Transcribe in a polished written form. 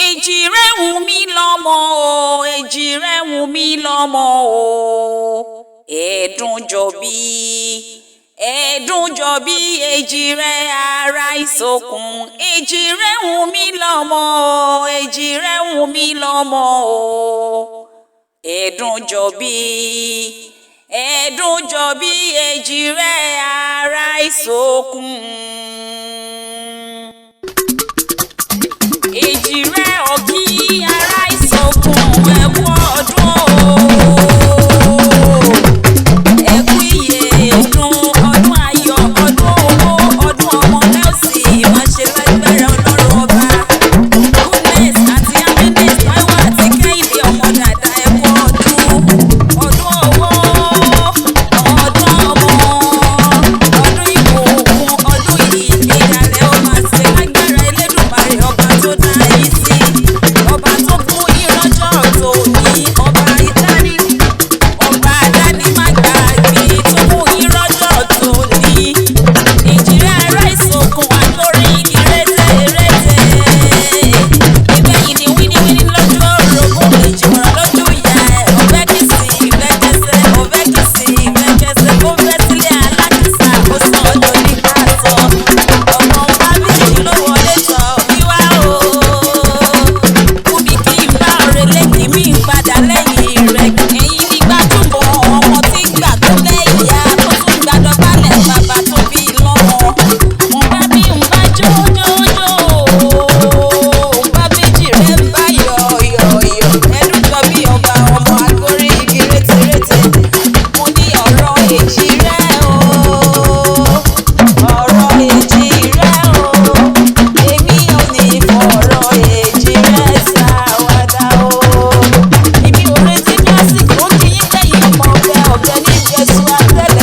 èjì rẹ̀ wù mí lọ́mọ o, èjì rẹ̀ wù mí lọ́mọ o. Ẹ̀dùnjọbí ẹ̀dùnjọbí èjì rẹ̀ ara ìsokùn. Èjì rẹ̀ wù mí lọ́mọ o, èjì rẹ̀ wù mí lọ́mọ o. Ẹ̀dùnjọbí ẹ̀dùnjọbí èjì rẹ̀ ara ìsokùn. Èjì rẹ̀ ọ̀kí ara ìsokùn ẹ̀kú ọdún o. Ẹ̀kú iye ọdún ayọ̀, ọdún owó, ọdún ọmọ lẹ́ọ̀sì máa ṣe lágbára Ọlọ́run ọba. Goodness àti happiness Táíwò àti Kẹ́hìndé ọmọ dàda ẹ̀kú ọdún owó, ọdún ọmọ, ọdún ìbùkún, ọdún ìgbékalẹ̀ ó máa ṣe lágbára Elédùmarè ọba tó dá yín sí, ọba tó fún yín lọ́jọ́ tòní, ọba ìdáni, ọba àdáni má gbàgbé tó fún yín lọ́jọ́ tòní. Èjì rẹ̀ ará ìsokùn wà lórí igi rétérété. Ìgbẹ̀yìn ni wíníwíní lójú orogún, èjì wọ̀rọ̀ lójú ìyá ẹ̀. Ọ̀fẹ́ kìsì ìfẹ́ kẹsẹ̀, ọ̀fẹ́ kìsì ìfẹ́ kẹsẹ̀, ó fẹ́ sílé alákìsà, ó sọ ọjọ́ nípa sọ. Ọmọ bá méjì ló wọlé sọ wíwá o. Fúnmi kí n bá ọ̀rẹ́ létí mi padà lẹ́yìn rẹ̀. Ẹ̀yin ní gbajúmọ̀ ọmọ tí ń gbà tó lẹ́yà, tó tún gbàdọ̀bálẹ̀ bàbá tó bí lọ́mọ. Mo bá bí n bá jójójó, bá méjì rẹ̀ ń bá yọ̀yọ̀yọ̀. Ẹ̀dùnjọbí ọba ọmọ agorí igi rétérété. Mo ní ọ̀rọ̀ èjì rẹ̀ o, ọ̀rọ̀ èjì rẹ̀ o. Èmi ò ní fọ̀rọ̀ èjì rẹ̀ ṣàwàdà o. Èmi ò retí ní àsìkò kí yín lẹ́yìn ọmọ ọ̀bẹ ní Jésù àtẹ́lẹ̀.